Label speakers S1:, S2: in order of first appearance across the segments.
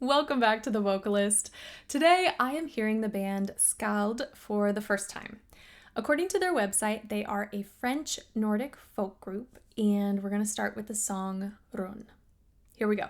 S1: Welcome back to The Vocalist. Today I am hearing the band SKÁLD for the first time. According to their website, they are a French Nordic folk group, and we're going to start with the song Run. Here we go.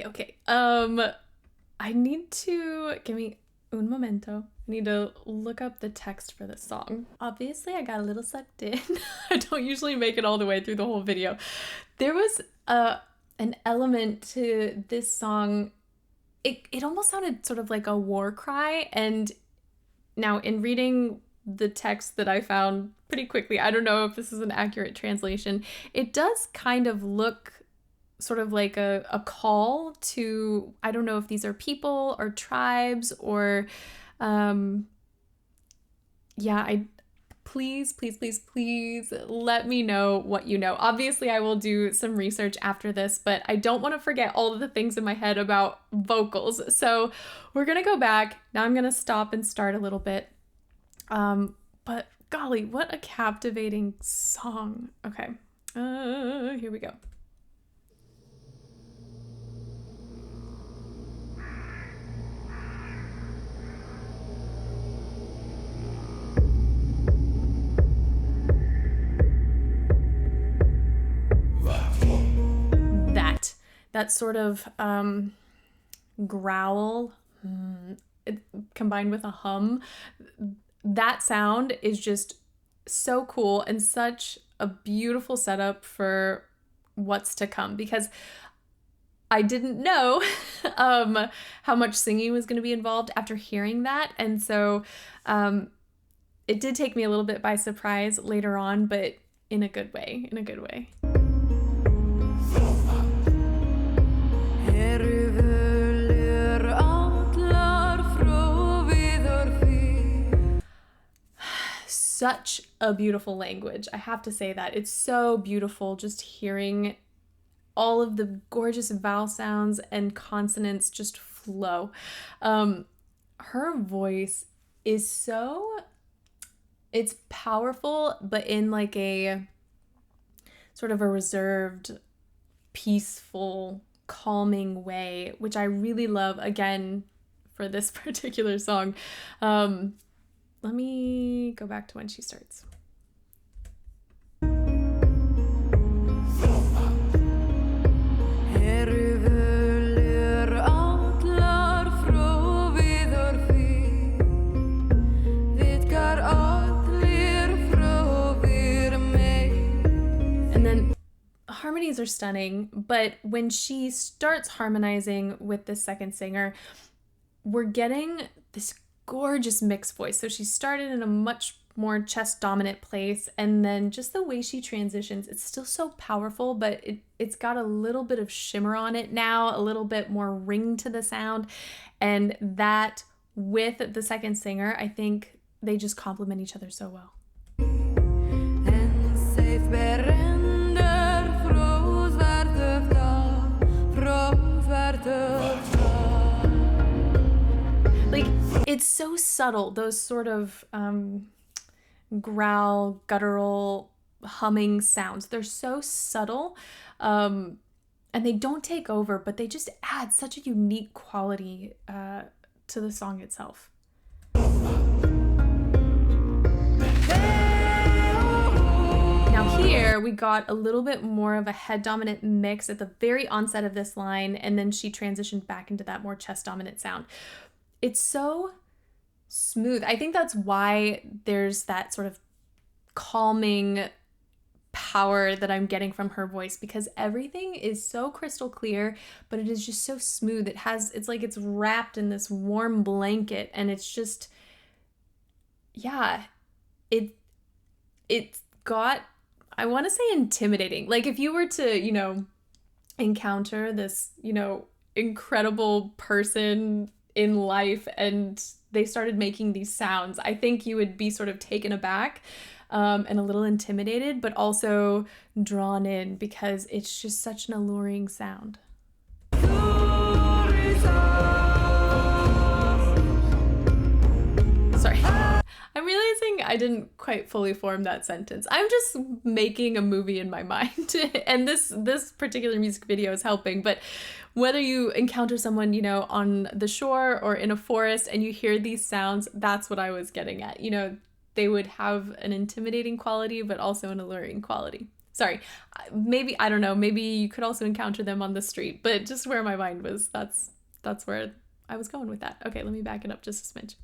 S1: Okay. I need to give me un momento. I need to look up the text for this song. Obviously, I got a little sucked in. I don't usually make it all the way through the whole video. There was an element to this song. It almost sounded sort of like a war cry. And now in reading the text that I found pretty quickly, I don't know if this is an accurate translation. It does kind of look sort of like a call to, I don't know if these are people or tribes or, please let me know what you know. Obviously, I will do some research after this, but I don't want to forget all of the things in my head about vocals. So we're going to go back. Now I'm going to stop and start a little bit. But golly, what a captivating song. Okay, here we go. That sort of growl combined with a hum, that sound is just so cool and such a beautiful setup for what's to come, because I didn't know how much singing was going to be involved after hearing that. And so it did take me a little bit by surprise later on, but in a good way, such a beautiful language. I have to say that. It's so beautiful just hearing all of the gorgeous vowel sounds and consonants just flow. Her voice is so, it's powerful, but in like a sort of a reserved, peaceful, calming way, which I really love, again, for this particular song. Let me go back to when she starts. Harmonies are stunning, but when she starts harmonizing with the second singer, we're getting this gorgeous mixed voice. So she started in a much more chest dominant place, and then just the way she transitions, it's still so powerful, but it's got a little bit of shimmer on it now, a little bit more ring to the sound, and that with the second singer, I think they just complement each other so well. Like, it's so subtle, those sort of growl, guttural, humming sounds. They're so subtle, and they don't take over, but they just add such a unique quality to the song itself. Now here we got a little bit more of a head dominant mix at the very onset of this line, and then she transitioned back into that more chest dominant sound. It's so smooth. I think that's why there's that sort of calming power that I'm getting from her voice, because everything is so crystal clear, but it is just so smooth. It's like it's wrapped in this warm blanket, and it's just, yeah, it's got, I want to say intimidating. Like if you were to, encounter this, incredible person in life and they started making these sounds, I think you would be sort of taken aback and a little intimidated, but also drawn in because it's just such an alluring sound. Sorry. I'm realizing I didn't quite fully form that sentence. I'm just making a movie in my mind, and this particular music video is helping. But whether you encounter someone, on the shore or in a forest and you hear these sounds, that's what I was getting at. They would have an intimidating quality, but also an alluring quality. Sorry, maybe, I don't know, maybe you could also encounter them on the street, but just where my mind was, that's where I was going with that. Okay, let me back it up just a smidge.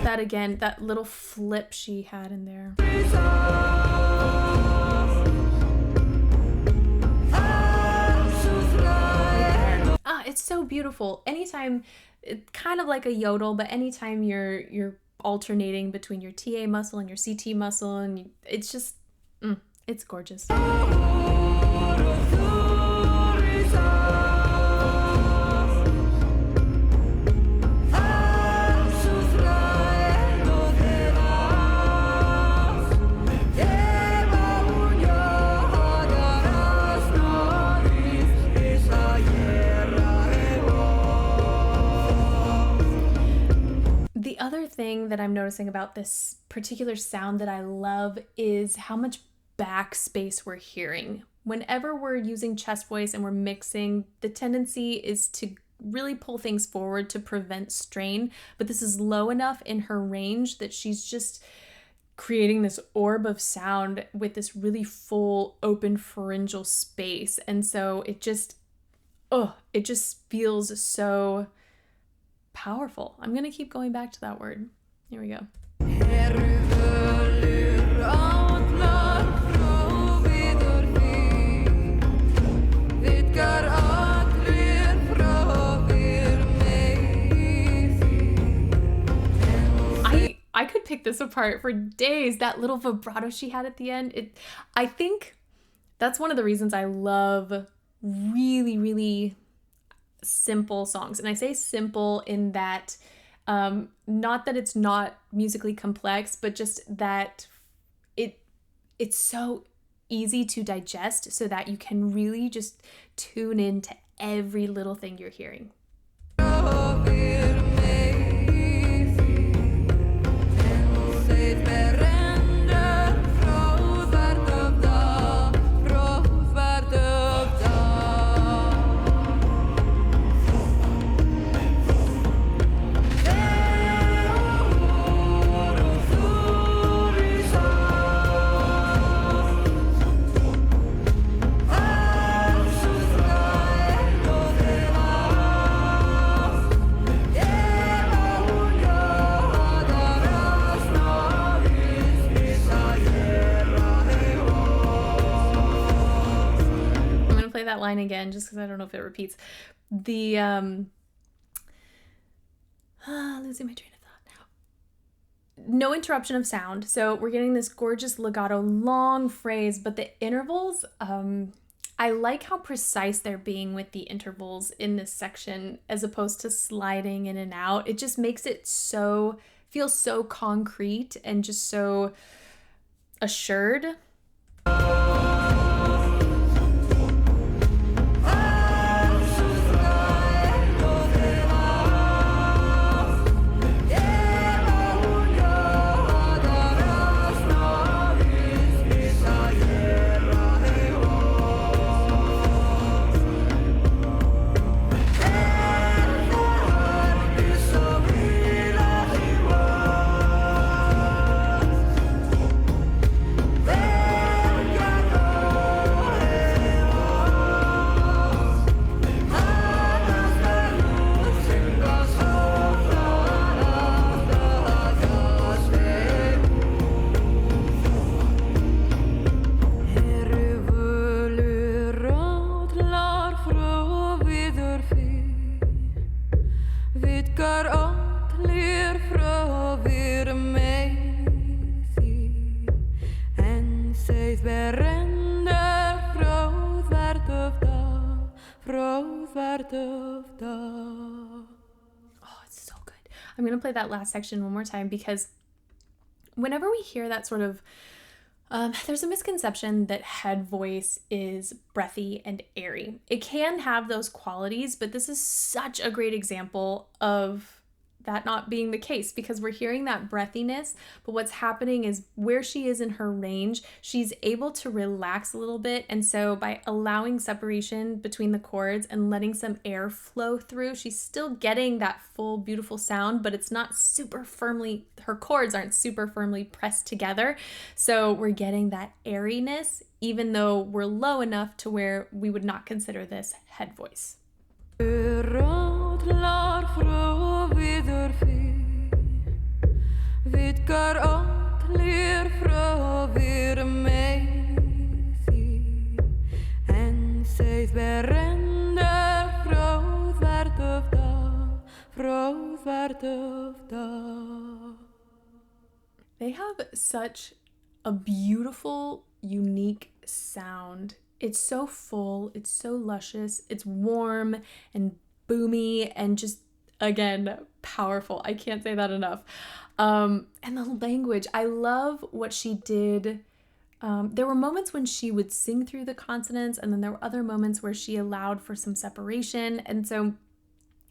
S1: That again, that little flip she had in there. It's so beautiful. Anytime, it's kind of like a yodel, but anytime you're alternating between your TA muscle and your CT muscle, and it's just, it's gorgeous. The other thing that I'm noticing about this particular sound that I love is how much backspace we're hearing. Whenever we're using chest voice and we're mixing, the tendency is to really pull things forward to prevent strain, but this is low enough in her range that she's just creating this orb of sound with this really full open pharyngeal space. And so it just feels so powerful. I'm gonna keep going back to that word. Here we go. I could pick this this apart for days. That little vibrato she had at the end. I think that's one of the reasons I love really, really simple songs. And I say simple in that, not that it's not musically complex, but just that it's so easy to digest so that you can really just tune into every little thing you're hearing. That line again just because I don't know if it repeats. The losing my train of thought now. No interruption of sound. So we're getting this gorgeous legato long phrase, but the intervals, I like how precise they're being with the intervals in this section as opposed to sliding in and out. It just makes it feel so concrete and just so assured. Oh, it's so good. I'm going to play that last section one more time because whenever we hear that sort of, there's a misconception that head voice is breathy and airy. It can have those qualities, but this is such a great example of that not being the case because we're hearing that breathiness, but what's happening is where she is in her range, she's able to relax a little bit. And so by allowing separation between the chords and letting some air flow through, she's still getting that full, beautiful sound, but it's not super firmly, her chords aren't super firmly pressed together. So we're getting that airiness, even though we're low enough to where we would not consider this head voice. They have such a beautiful, unique sound. It's so full, it's so luscious, it's warm and boomy and just, again, powerful. I can't say that enough. And the language, I love what she did. There were moments when she would sing through the consonants, and then there were other moments where she allowed for some separation. And so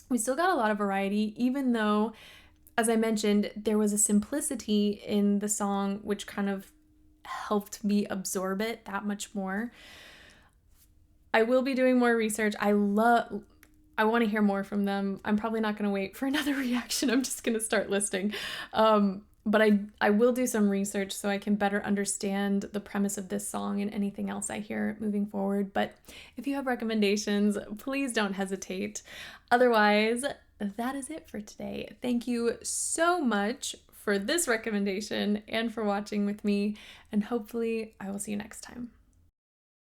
S1: we still got a lot of variety, even though, as I mentioned, there was a simplicity in the song, which kind of helped me absorb it that much more. I will be doing more research. I want to hear more from them. I'm probably not going to wait for another reaction. I'm just going to start listing. But I will do some research so I can better understand the premise of this song and anything else I hear moving forward. But if you have recommendations, please don't hesitate. Otherwise, that is it for today. Thank you so much for this recommendation and for watching with me. And hopefully I will see you next time.